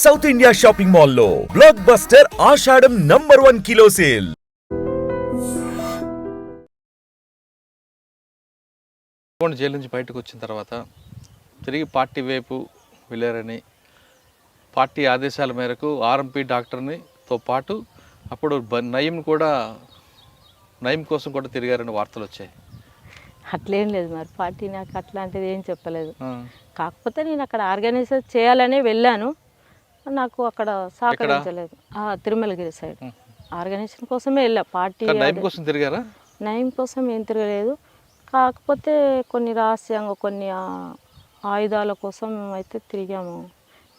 South India shopping మాల్లో block buster ఆషాఢం #1 kilo sale. Jail నుంచి బయటకు వచ్చిన తర్వాత తిరిగి పార్టీ వైపు వెళ్ళారని, పార్టీ ఆదేశాల మేరకు ఆర్ఎంపీ డాక్టర్నితో పాటు అప్పుడు నయం కోసం కూడా తిరిగారని వార్తలు వచ్చాయి. అట్లేం లేదు, మరి పార్టీ నాకు అట్లాంటిది ఏం చెప్పలేదు. కాకపోతే నేను అక్కడ ఆర్గనైజ్ చేయాలనే వెళ్ళాను, నాకు అక్కడ సహకరించలేదు. తిరుమలగిరి సైడ్ ఆర్గనైజేషన్ కోసమే వెళ్ళా. పార్టీ నయం కోసం తిరిగారా? నయం కోసం ఏం తిరగలేదు, కాకపోతే కొన్ని రహస్యంగా కొన్ని ఆయుధాల కోసం అయితే తిరిగాము.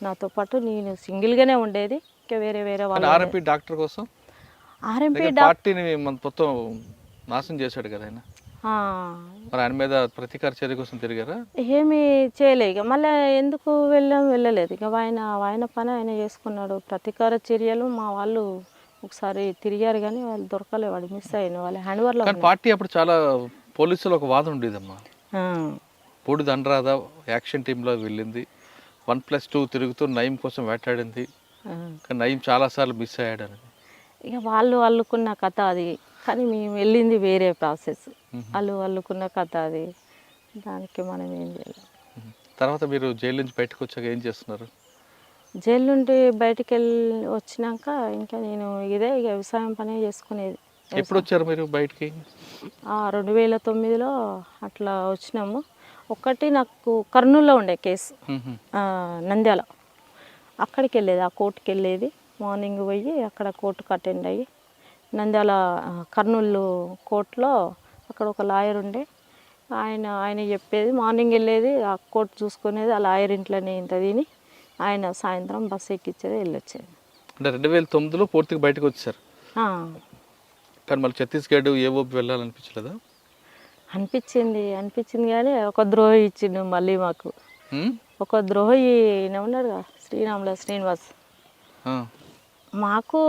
నాతో పాటు నేను సింగిల్గానే ఉండేది, ఇంకా వేరే వాళ్ళు. ఆర్ఎంపీ డాక్టర్ కోసం ఆర్ఎంపీ పార్టీని మొత్తం నాశనం చేశాడు కదా ఆయన. మరి ఆయన మీద ప్రతీకార చర్య కోసం తిరిగారా? ఏమీ చేయలే. ఇక మళ్ళీ ఎందుకు వెళ్ళలేదు. ఇక ఆయన పని ఆయన చేసుకున్నాడు. ప్రతీకార చర్యలు మా వాళ్ళు ఒకసారి తిరిగారు కానీ వాళ్ళు దొరకలే, వాడు మిస్ అయిన వాళ్ళ హ్యాండ్ ఓవర్లో. పార్టీ అప్పుడు చాలా పోలీసులు ఒక వాదన ఉండేదమ్మా, బూడిద అనురాధ యాక్షన్ టీంలో వెళ్ళింది, 1+2 తిరుగుతూ నయం కోసం వేటాడింది, కానీ నయం చాలాసార్లు మిస్ అయ్యాడు అని. ఇక వాళ్ళు అల్లుకున్న కథ అది, కానీ మేము వెళ్ళింది వేరే ప్రాసెస్. వాళ్ళు అల్లుకున్న కథ అది, దానికి మనం ఏం చేయలేం. తర్వాత మీరు జైలు నుంచి బయటకు వచ్చాక ఏం చేస్తున్నారు? జైలు నుండి బయటికి వచ్చినాక ఇంకా నేను ఇక వ్యవసాయం పనే చేసుకునేది. ఎప్పుడు వచ్చారు మీరు బయటికి? 2009లో అట్లా వచ్చినాము. ఒకటి నాకు కర్నూలులో ఉండే కేసు, నంద్యాల, అక్కడికి వెళ్ళేది, ఆ కోర్టుకి వెళ్ళేది. మార్నింగ్ పోయి అక్కడ కోర్టుకు అటెండ్ అయ్యి, నంద్యాల కర్నూలు కోర్టులో అక్కడ ఒక లాయర్ ఉండే, ఆయన చెప్పేది. మార్నింగ్ వెళ్ళేది, ఆ కోర్టు చూసుకునేది, ఆ లాయర్ ఇంట్లోనే ఇంత తిని ఆయన సాయంత్రం బస్సు ఎక్కించేది, వెళ్ళొచ్చేది. అంటే 2009లో పూర్తిగా బయటకు వచ్చారు. కానీ మళ్ళీ ఛత్తీస్గఢ్ ఏవోపి వెళ్ళాలనిపించలేదా? అనిపించింది కానీ ఒక ద్రోహి ఇచ్చిండు మళ్ళీ మాకు. ఒక ద్రోహి ఉన్నాడు కదా, శ్రీనివాస్. మాకు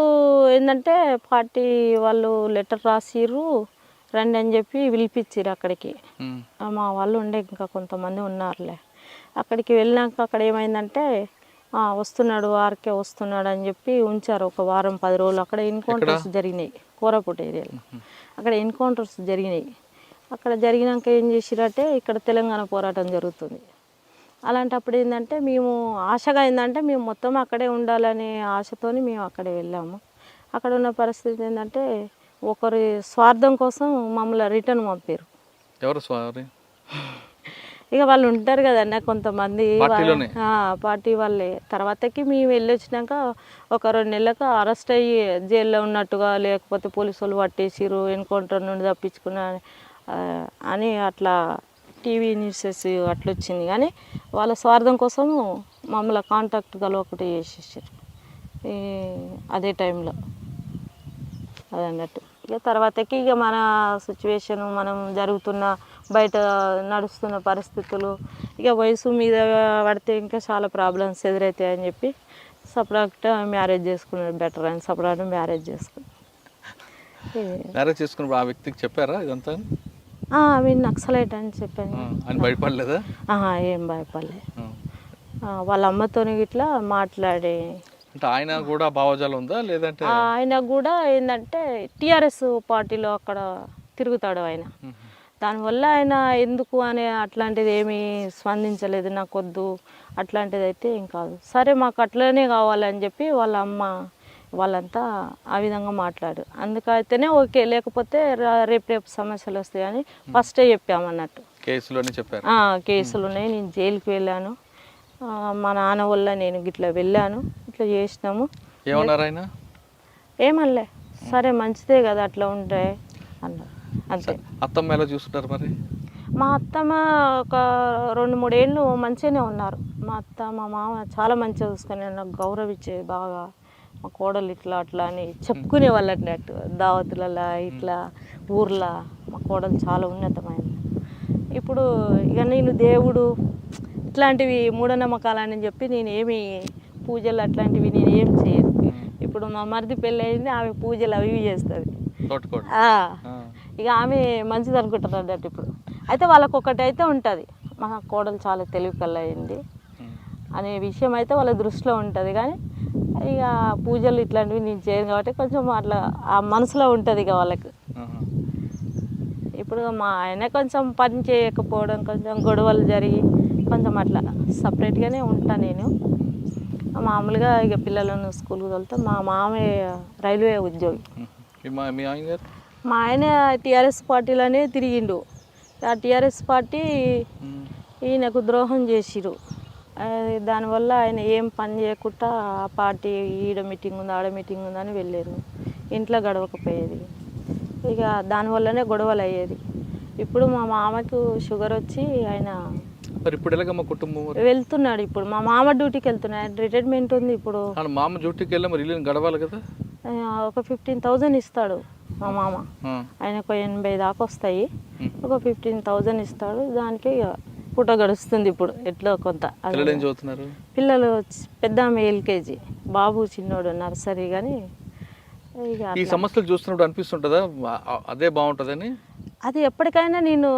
ఏంటంటే పార్టీ వాళ్ళు లెటర్ రాసిర్రు, రండి అని చెప్పి పిలిపించారు అక్కడికి. మా వాళ్ళు ఉండే ఇంకా కొంతమంది ఉన్నారులే. అక్కడికి వెళ్ళినాక అక్కడ ఏమైందంటే వస్తున్నాడు, ఆర్కే వస్తున్నాడు అని చెప్పి ఉంచారు ఒక వారం 10 రోజులు. అక్కడ ఎన్కౌంటర్స్ జరిగినాయి, కోరాపుట్ ఏరియాలో అక్కడ ఎన్కౌంటర్స్ జరిగినాయి. అక్కడ జరిగినాక ఏం చేసిరంటే, ఇక్కడ తెలంగాణ పోరాటం జరుగుతుంది. అలాంటప్పుడు ఏంటంటే మేము ఆశగా ఏంటంటే మేము మొత్తం అక్కడే ఉండాలనే ఆశతో మేము అక్కడే వెళ్ళాము. అక్కడ ఉన్న పరిస్థితి ఏంటంటే ఒకరి స్వార్థం కోసం మమ్మల్ని రిటర్న్ పంపారు. ఎవరు స్వారీ? ఇక వాళ్ళు ఉంటారు కదన్న కొంతమంది పార్టీ వాళ్ళే. తర్వాతకి మేము వెళ్ళొచ్చినాక ఒక 2 నెలలకు అరెస్ట్ అయ్యి జైల్లో ఉన్నట్టుగా, లేకపోతే పోలీసు వాళ్ళు పట్టేసిరు, ఎన్కౌంటర్ నుండి తప్పించుకున్నా అని అట్లా టీవీ న్యూసెస్ అట్లా వచ్చింది. కానీ వాళ్ళ స్వార్థం కోసం మమ్మల్ని కాంటాక్ట్ ఒకటి చేసేసారు అదే టైంలో. అదన్నట్టు ఇక తర్వాతకి ఇక మన సిచ్యువేషన్, మనం జరుగుతున్న బయట నడుస్తున్న పరిస్థితులు, ఇక వయసు మీద పడితే ఇంకా చాలా ప్రాబ్లమ్స్ ఎదురవుతాయని చెప్పి సపరేట్గా మ్యారేజ్ చేసుకున్నాడు బెటర్ అని సపరేట్గా మ్యారేజ్ చేసుకున్నప్పుడు ఆ వ్యక్తికి చెప్పారా ఇదంతా? మీరు నక్సలైట్ అని చెప్పాను. భయపడలేదా? ఏం భయపడలే. వాళ్ళ అమ్మతో ఇట్లా మాట్లాడి, అంటే ఆయన కూడా భావజాలం ఉందా లేదంటే? ఆయన కూడా ఏంటంటే టీఆర్ఎస్ పార్టీలో అక్కడ తిరుగుతాడు ఆయన. దానివల్ల ఆయన ఎందుకు అనే అట్లాంటిది ఏమీ స్పందించలేదు. నాకు వద్దు అట్లాంటిది అయితే ఏం కాదు, సరే మాకు అట్లనే కావాలని చెప్పి వాళ్ళ అమ్మ వాళ్ళంతా ఆ విధంగా మాట్లాడు. అందుకైతేనే ఓకే, లేకపోతే రేపు సమస్యలు వస్తాయని ఫస్టే చెప్పామన్నట్టు. కేసులోనే చెప్పారు? కేసులు ఉన్నాయి, నేను జైలుకి వెళ్ళాను, మా నాన్న వల్ల నేను ఇట్లా వెళ్ళాను, ఇట్లా చేసినాము. ఏమన్నారు ఆయన? ఏమనలే, సరే మంచిదే కదా అట్లా ఉంటే అన్నారు, అంతే. అత్తమ్మ ఎలా చూస్తున్నారు మరి? మా అత్తమ్మ ఒక 2-3 ఏళ్ళు మంచిగానే ఉన్నారు. మా అత్త మా మామ చాలా మంచిగా చూసుకొని నాకు గౌరవించేది బాగా. మా కోడలు ఇట్లా అట్లా అని చెప్పుకునే వాళ్ళు అన్నట్టు, దావతులలో ఇట్లా ఊర్లో మా కోడలు చాలా ఉన్నతమైనది. ఇప్పుడు ఇక నేను దేవుడు ఇట్లాంటివి మూఢనమ్మకాలని చెప్పి నేను ఏమి పూజలు అట్లాంటివి నేను ఏం చేయను. ఇప్పుడు మా మరిది పెళ్ళి అయింది, ఆమె పూజలు అవి చేస్తుంది. ఇక ఆమె మంచిది అనుకుంటారు అన్నట్టు. ఇప్పుడు అయితే వాళ్ళకు ఒకటి అయితే ఉంటుంది, మా కోడలు చాలా తెలివి కల్లా అయింది, అనే విషయం అయితే వాళ్ళ దృష్టిలో ఉంటుంది. కానీ ఇక పూజలు ఇట్లాంటివి నేను చేయను కాబట్టి కొంచెం అట్లా ఆ మనసులో ఉంటుంది ఇక వాళ్ళకి. ఇప్పుడు మా ఆయన కొంచెం పని చేయకపోవడం, కొంచెం గొడవలు జరిగి కొంచెం అట్లా సపరేట్గానే ఉంటాను నేను. మామూలుగా ఇక పిల్లలను స్కూల్కి వెళ్తా. మా మామయ్య రైల్వే ఉద్యోగి. మా ఆయన టీఆర్ఎస్ పార్టీలోనే తిరిగిండు. ఆ టీఆర్ఎస్ పార్టీ ఈయనకు ద్రోహం చేసిరు. దానివల్ల ఆయన ఏం పని చేయకుండా ఆ పార్టీ ఈడ మీటింగ్ ఉంది, ఆడ మీటింగ్ ఉందని వెళ్ళారు. ఇంట్లో గడవకపోయేది. ఇక దానివల్లనే గొడవలు అయ్యేది. ఇప్పుడు మా మామకు షుగర్ వచ్చి ఆయన మరి ఇప్పుడు ఎలాగమ్మ కుటుంబం వెళ్తున్నాడు. ఇప్పుడు మా మామ డ్యూటీకి వెళ్తున్నాడు. రిటైర్మెంట్ ఉంది ఇప్పుడు. మామ డ్యూటీకి వెళ్ళి మరి ఇల్లు గడవాలి కదా. ఒక 15,000 ఇస్తాడు మా మామ. ఆయనకు 80 దాకా వస్తాయి. ఒక 15,000 ఇస్తాడు. దానికి పూట గడుస్తుంది ఇప్పుడు ఎట్లా కొంత. పిల్లలు పెద్ద ఆమె LKG, బాబు చిన్నోడు నర్సరీ. కానీ ఈ సమస్యలు చూస్తున్నప్పుడు అనిపిస్తుంటుందా అదే బాగుంటుందని? అది ఎప్పటికైనా నేను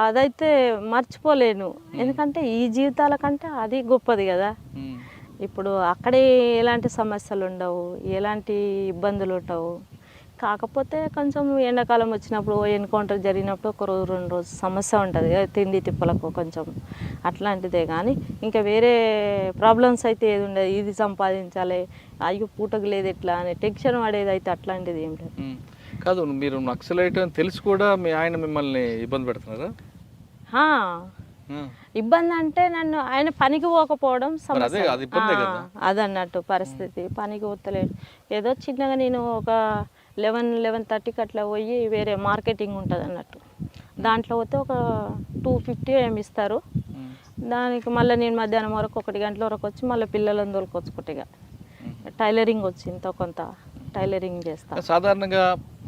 అదైతే మర్చిపోలేను. ఎందుకంటే ఈ జీవితాల కంటే అది గొప్పది కదా. ఇప్పుడు అక్కడే ఎలాంటి సమస్యలు ఉండవు, ఎలాంటి ఇబ్బందులు ఉండవు. కాకపోతే కొంచెం ఎండాకాలం వచ్చినప్పుడు ఎన్కౌంటర్ జరిగినప్పుడు ఒక రోజు 2 రోజు సమస్య ఉంటుంది, తిండి తిప్పలకు కొంచెం అట్లాంటిదే. కానీ ఇంకా వేరే ప్రాబ్లమ్స్ అయితే ఏది ఉండదు. ఇది సంపాదించాలి, అయ్యో పూటకు లేదు ఎట్లా అని టెన్షన్ పడేది అయితే అట్లాంటిది ఏం లేదు. కాదు, మీరు నక్సలైట్ అని తెలిసి కూడా మీ ఆయన మిమ్మల్ని ఇబ్బంది పెడుతున్నారా? ఇబ్బంది అంటే నన్ను ఆయన పనికి పోకపోవడం సమస్య అదన్నట్టు పరిస్థితి. పనికి పోతలేడు. ఏదో చిన్నగా నేను ఒక 11-11:30కి అట్లా పోయి వేరే మార్కెటింగ్ ఉంటుంది అన్నట్టు, దాంట్లో పోతే ఒక 250 ఏమి ఇస్తారు. దానికి మళ్ళీ నేను మధ్యాహ్నం వరకు 1 గంటల వరకు వచ్చి మళ్ళీ పిల్లలను తోలుకొచ్చుకుంటా. టైలరింగ్ వచ్చి ఇంత కొంత టైలరింగ్ చేస్తా. సాధారణంగా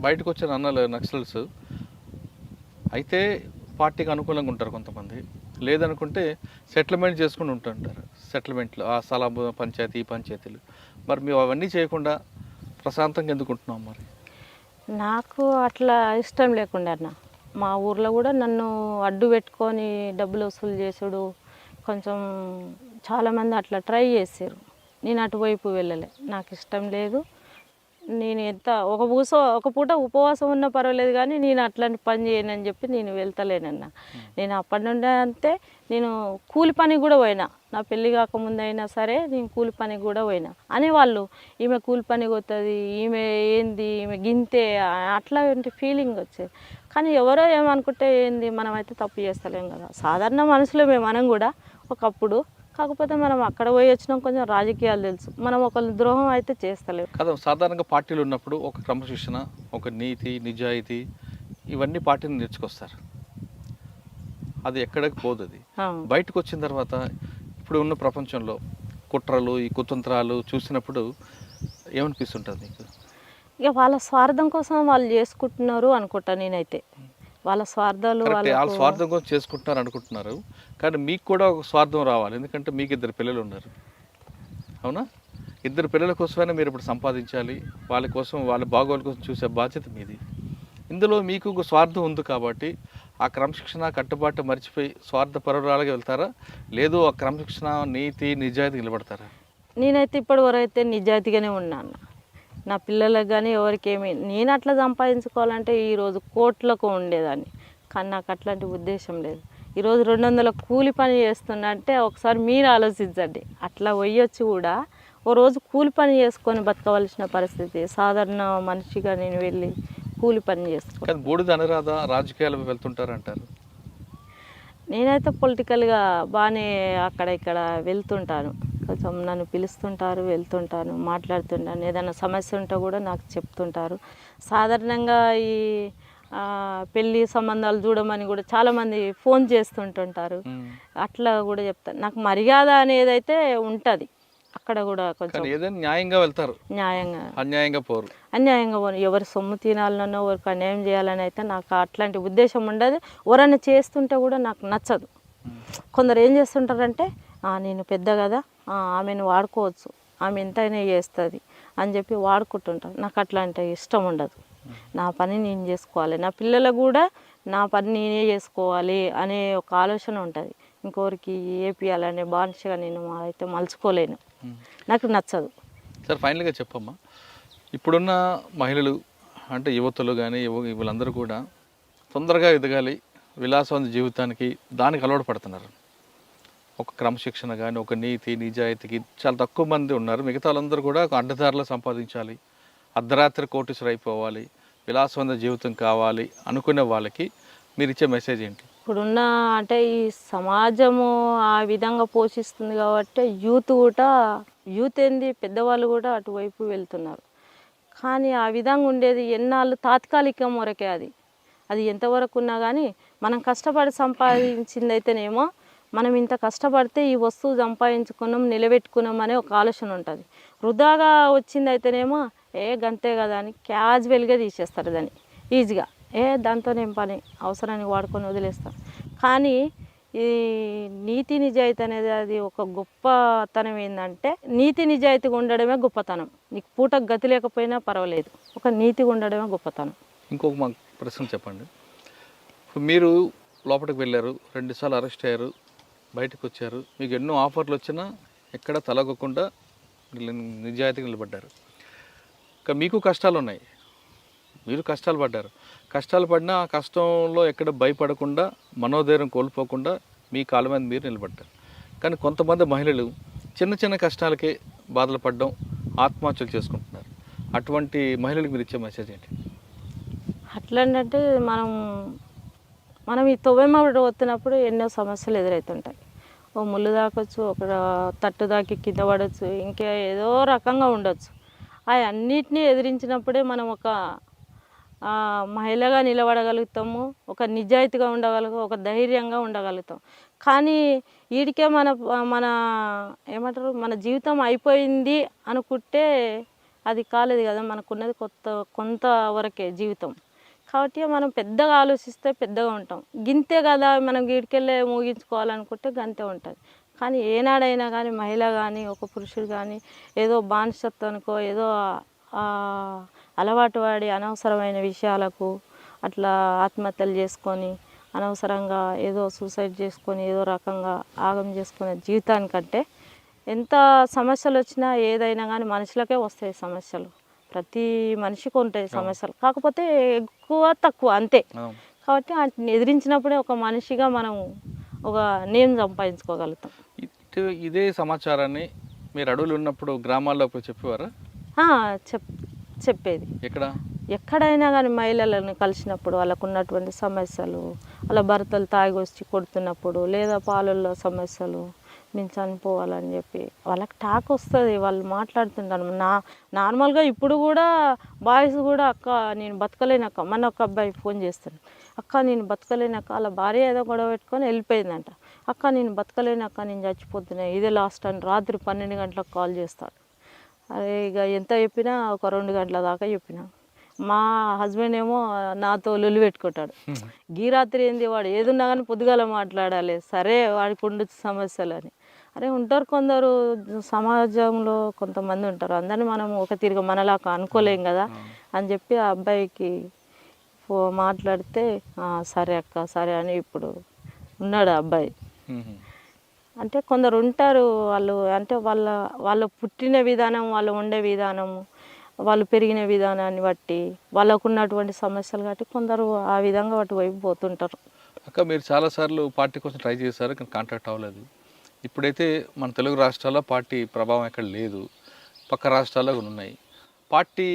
బయటకు వచ్చిన అన్నలు నక్సల్స్ అయితే పార్టీకి అనుకూలంగా ఉంటారు కొంతమంది, లేదనుకుంటే సెటిల్మెంట్ చేసుకుని ఉంటుంటారు. సెటిల్మెంట్లు ఆ స్థల పంచాయతీ, ఈ పంచాయతీలు. మరి మేము అవన్నీ చేయకుండా ప్రశాంతంగా ఎందుకు ఉంటున్నాం? మరి నాకు అట్లా ఇష్టం లేకుండా అన్న, మా ఊర్లో కూడా నన్ను అడ్డు పెట్టుకొని డబ్బులు వసూలు చేసుడు కొంచెం చాలామంది అట్లా ట్రై చేశారు. నేను అటువైపు వెళ్ళలే, నాకు ఇష్టం లేదు. నేను ఎంత ఒక పూట ఉపవాసం ఉన్నా పర్వాలేదు, కానీ నేను అట్లాంటి పని చేయనని చెప్పి నేను వెళ్తలేనన్నా. నేను అప్పటి నుండి అంతే. నేను కూలి పనికి కూడా పోయినా, నా పెళ్ళి కాకముందు అయినా సరే నేను కూలి పనికి కూడా పోయినా. అనేవాళ్ళు ఈమె కూలి పనికి పోతుంది, ఈమె ఏంది, ఈమె గింతే, అట్లాంటి ఫీలింగ్ వచ్చేది. కానీ ఎవరో ఏమనుకుంటే ఏంది, మనమైతే తప్పు చేస్తలేం కదా. సాధారణ మనుషులమే మనం కూడా ఒకప్పుడు. కాకపోతే మనం అక్కడ పోయి వచ్చినాం, కొంచెం రాజకీయాలు తెలుసు, మనం ఒకళ్ళు ద్రోహం అయితే చేస్తలేము కదా. సాధారణంగా పార్టీలు ఉన్నప్పుడు ఒక క్రమశిక్షణ, ఒక నీతి, నిజాయితీ, ఇవన్నీ పార్టీని నేర్చుకొస్తారు. అది ఎక్కడికి పోదు. అది బయటకు వచ్చిన తర్వాత ఇప్పుడు ఉన్న ప్రపంచంలో కుట్రలు, ఈ కుతంత్రాలు చూసినప్పుడు ఏమనిపిస్తుంటుంది మీకు? ఇక వాళ్ళ స్వార్థం కోసం వాళ్ళు చేసుకుంటున్నారు అనుకుంటా నేనైతే. వాళ్ళ స్వార్థాలు వాళ్ళ స్వార్థం కోసం చేసుకుంటున్నారు అనుకుంటున్నారు. కానీ మీకు కూడా ఒక స్వార్థం రావాలి, ఎందుకంటే మీకు 2 పిల్లలు ఉన్నారు, అవునా? 2 పిల్లల కోసమైనా మీరు ఇప్పుడు సంపాదించాలి, వాళ్ళ కోసం, వాళ్ళ బాగోగుల కోసం చూసే బాధ్యత మీది. ఇందులో మీకు ఒక స్వార్థం ఉంది కాబట్టి ఆ క్రమశిక్షణ, కట్టుబాటు మర్చిపోయి స్వార్థపరురాలుగా వెళ్తారా, లేదు ఆ క్రమశిక్షణ, నీతి, నిజాయితీ నిలబడతారా? నేనైతే ఇప్పటి వరకు అయితే నిజాయితీగానే ఉన్నాను. నా పిల్లలకు కానీ ఎవరికేమి నేను అట్లా సంపాదించుకోవాలంటే ఈరోజు కోట్లకు ఉండేదాన్ని. కానీ నాకు అట్లాంటి ఉద్దేశం లేదు. ఈరోజు 200 కూలి పని చేస్తున్నా అంటే ఒకసారి మీరు ఆలోచించండి. అట్లా పోయొచ్చి కూడా ఓ రోజు కూలి పని చేసుకొని బతకవలసిన పరిస్థితి. సాధారణ మనిషిగా నేను వెళ్ళి కూలి పని చేస్తాను. బూడిద అనురాధ రాజకీయాలు వెళ్తుంటారంటారు. నేనైతే పొలిటికల్గా బాగానే అక్కడ ఇక్కడ వెళ్తుంటాను. కొంచెం నన్ను పిలుస్తుంటారు, వెళ్తుంటాను, మాట్లాడుతుంటాను. ఏదైనా సమస్య ఉంటే కూడా నాకు చెప్తుంటారు. సాధారణంగా ఈ పెళ్ళి సంబంధాలు చూడమని కూడా చాలామంది ఫోన్ చేస్తుంటుంటారు. అట్లా కూడా చెప్తాను. నాకు మర్యాద అనేది అయితే ఉంటుంది. అక్కడ కూడా కొంచెం న్యాయంగా వెళ్తారు, అన్యాయంగా పోరు. ఎవరి సొమ్ము తినాలనో, ఎవరికి అన్యాయం చేయాలని అయితే నాకు అట్లాంటి ఉద్దేశం ఉండదు. ఎవరైనా చేస్తుంటే కూడా నాకు నచ్చదు. కొందరు ఏం చేస్తుంటారంటే, నేను పెద్ద కదా, ఆమెను వాడుకోవచ్చు, ఆమె ఎంతైనా చేస్తుంది అని చెప్పి వాడుకుంటుంటారు. నాకు అట్లాంటి ఇష్టం ఉండదు. నా పని నేను చేసుకోవాలి, నా పిల్లలకు కూడా నా పని నేనే చేసుకోవాలి అనే ఒక ఆలోచన ఉంటుంది. ఇంకోరికి ఏపీయాలనే బానిసగా నేను అయితే మలుచుకోలేను, నాకు నచ్చదు. సార్ ఫైనల్గా చెప్పమ్మా, ఇప్పుడున్న మహిళలు అంటే యువతులు కానీ వీళ్ళందరూ కూడా తొందరగా ఎదగాలి, విలాసవంత జీవితానికి దానికి అలవాటు పడుతున్నారు. ఒక క్రమశిక్షణ కానీ ఒక నీతి నిజాయితీకి చాలా తక్కువ మంది ఉన్నారు. మిగతా వాళ్ళందరూ కూడా ఒక అడ్డదారిలో సంపాదించాలి, అర్ధరాత్రి కోటీశ్వరు అయిపోవాలి, విలాసవంత జీవితం కావాలి అనుకునే వాళ్ళకి మీరు ఇచ్చే మెసేజ్ ఏంటి? ఇప్పుడున్న అంటే ఈ సమాజము ఆ విధంగా పోషిస్తుంది కాబట్టి యూత్ ఏంది పెద్దవాళ్ళు కూడా అటువైపు వెళ్తున్నారు. కానీ ఆ విధంగా ఉండేది ఎన్నాళ్ళు తాత్కాలికం వరకే. అది ఎంతవరకు ఉన్నా కానీ మనం కష్టపడి సంపాదించింది అయితేనేమో మనం ఇంత కష్టపడితే ఈ వస్తువు సంపాదించుకున్నాం నిలబెట్టుకున్నాం అనే ఒక ఆలోచన ఉంటుంది. వృధాగా వచ్చింది అయితేనేమో గంతే కదా అని క్యాజువల్గా తీసేస్తారు దాన్ని ఈజీగా. దాంతోనేం పని, అవసరానికి వాడుకొని వదిలేస్తారు. కానీ ఈ నీతి నిజాయితీ అనేది అది ఒక గొప్పతనం. ఏంటంటే నీతి నిజాయితీగా ఉండడమే గొప్పతనం. నీకు పూటకు గతి లేకపోయినా పర్వాలేదు, ఒక నీతిగా ఉండడమే గొప్పతనం. ఇంకొక మా ప్రశ్న చెప్పండి. ఇప్పుడు మీరు లోపలికి వెళ్ళారు, 2 సార్లు అరెస్ట్ అయ్యారు, బయటకు వచ్చారు, మీకు ఎన్నో ఆఫర్లు వచ్చినా ఎక్కడ తలగకుండా నిజాయితీగా నిలబడ్డారు. ఇంకా మీకు కష్టాలు ఉన్నాయి, మీరు కష్టాలు పడ్డారు. కష్టాలు పడినా ఆ కష్టంలో ఎక్కడ భయపడకుండా మనోధైర్యం కోల్పోకుండా మీ కాళ్ళ మీద మీరు నిలబడ్డారు. కానీ కొంతమంది మహిళలు చిన్న చిన్న కష్టాలకే బాధలు పడడం, ఆత్మహత్యలు చేసుకుంటున్నారు. అటువంటి మహిళలకు మీరు ఇచ్చే మెసేజ్ ఏంటి? అట్లంటే మనం ఈ తొవ్వెమ్మడి వస్తున్నప్పుడు ఎన్నో సమస్యలు ఎదురవుతుంటాయి. ఓ ముళ్ళు దాకొచ్చు, ఒక తట్టు దాకి కింద పడవచ్చు, ఇంకా ఏదో రకంగా ఉండొచ్చు. అన్నిటినీ ఎదిరించినప్పుడే మనం ఒక మహిళగా నిలబడగలుగుతాము, ఒక నిజాయితీగా ఉండగలుగుతాం, ఒక ధైర్యంగా ఉండగలుగుతాం. కానీ వీడికే మన ఏమంటారు, మన జీవితం అయిపోయింది అనుకుంటే అది కాలేదు కదా. మనకున్నది కొంతవరకే జీవితం. కాబట్టి మనం పెద్దగా ఆలోచిస్తే పెద్దగా ఉంటాం. గింతే కదా మనం వీడికెళ్ళే ముగించుకోవాలనుకుంటే గంతే ఉంటుంది. కానీ ఏనాడైనా కానీ మహిళ కానీ ఒక పురుషుడు కానీ ఏదో బానిసత్వానికో ఏదో అలవాటు పడి అనవసరమైన విషయాలకు అట్లా ఆత్మహత్యలు చేసుకొని అనవసరంగా ఏదో సూసైడ్ చేసుకొని ఏదో రకంగా ఆగం చేసుకునే జీవితానికంటే ఎంత సమస్యలు వచ్చినా ఏదైనా కానీ మనుషులకే వస్తాయి సమస్యలు. ప్రతి మనిషికి ఉంటాయి సమస్యలు, కాకపోతే ఎక్కువ తక్కువ అంతే. కాబట్టి వాటిని ఎదిరించినప్పుడే ఒక మనిషిగా మనం ఒక నేమ్ సంపాదించుకోగలుగుతాం. ఇదే సమాచారాన్ని మీరు అడవులు ఉన్నప్పుడు గ్రామాల్లో చెప్పేవారా? చెప్పేది. ఎక్కడైనా కానీ మహిళలను కలిసినప్పుడు వాళ్ళకు ఉన్నటువంటి సమస్యలు, వాళ్ళ భర్తలు తాగి వచ్చి కొడుతున్నప్పుడు, లేదా పాలల్లో సమస్యలు, నేను చనిపోవాలని చెప్పి వాళ్ళకి టాక్ వస్తుంది, వాళ్ళు మాట్లాడుతుంటారు. నార్మల్గా ఇప్పుడు కూడా బాయ్స్ కూడా అక్క నేను బతకలేనక్క, మన ఒక అబ్బాయి ఫోన్ చేస్తాడు, అక్క నేను బతకలేనక్క, వాళ్ళ భార్య ఏదో గొడవ పెట్టుకొని వెళ్ళిపోయిందంట, అక్క నేను బతకలేనక్క నేను చచ్చిపోతున్నాయి ఇదే లాస్ట్ అని రాత్రి 12 గంటలకు కాల్ చేస్తాడు. అరే ఇక ఎంత చెప్పినా ఒక 2 గంటల దాకా చెప్పినా. మా హస్బెండ్ ఏమో నాతో లొల్లి పెట్టుకుంటాడు, గీ రాత్రి ఏంది వాడు ఏదున్నా కానీ పొద్దుగాల మాట్లాడాలి, సరే వాడికి ఉండొచ్చు సమస్యలు అని. అరే ఉంటారు కొందరు సమాజంలో కొంతమంది ఉంటారు, అందరినీ మనం ఒక తిరిగి మనలాగా అనుకోలేం కదా అని చెప్పి ఆ అబ్బాయికి మాట్లాడితే సరే అక్క సరే అని ఇప్పుడు ఉన్నాడు ఆ అబ్బాయి. అంటే కొందరు ఉంటారు వాళ్ళు, అంటే వాళ్ళ పుట్టిన విధానం, వాళ్ళు ఉండే విధానము, వాళ్ళు పెరిగిన విధానాన్ని బట్టి వాళ్ళకు ఉన్నటువంటి సమస్యలు కాబట్టి కొందరు ఆ విధంగా వాటి వైపు పోతుంటారు. అక్క మీరు చాలాసార్లు పార్టీ కోసం ట్రై చేశారు కానీ కాంటాక్ట్ అవ్వలేదు. ఇప్పుడైతే మన తెలుగు రాష్ట్రాల్లో పార్టీ ప్రభావం ఎక్కడ లేదు, పక్క రాష్ట్రాల్లో ఉన్నాయి. పార్టీ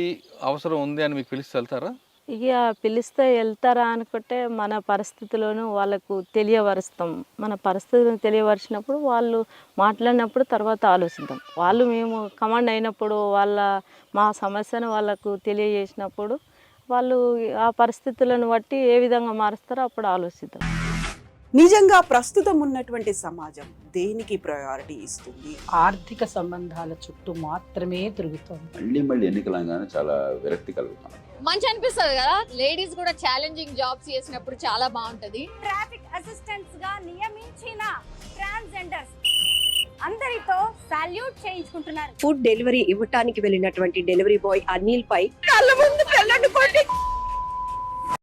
అవసరం ఉంది అని మీకు పిలిస్తే వెళ్తారా? ఇక పిలిస్తే వెళ్తారా అనుకుంటే మన పరిస్థితులను వాళ్ళకు తెలియపరుస్తాం. మన పరిస్థితులను తెలియపరిచినప్పుడు వాళ్ళు మాట్లాడినప్పుడు తర్వాత ఆలోచిద్దాం. వాళ్ళు మేము కమాండ్ అయినప్పుడు మా సమస్యను వాళ్ళకు తెలియజేసినప్పుడు వాళ్ళు ఆ పరిస్థితులను బట్టి ఏ విధంగా మారుస్తారో అప్పుడు ఆలోచిద్దాం. నిజంగా ప్రస్తుతం ఉన్నటువంటి సమాజం దేనికి ప్రయారిటీ ఇస్తుంది? ఆర్థిక సంబంధాల చుట్టూ మాత్రమే తిరుగుతుంది. మళ్ళీ ఎన్నికలంగానే చాలా విరక్తి కలుగుతాం. మంచి అనిపిస్తుంది కదా, లేడీస్ కూడా ఛాలెంజింగ్ జాబ్స్ చేసినప్పుడు చాలా బాగుంటది. ట్రాఫిక్ అసిస్టెంట్స్ గా నియమించిన ట్రాన్స్జెండర్స్ అందరితో సాల్యూట్ చేయించుకుంటున్నారు. ఫుడ్ డెలివరీ ఇవ్వటానికి వెళ్ళినటువంటి డెలివరీ బాయ్ అనిల్ పై కళ్ళ ముందు పెళ్ళండి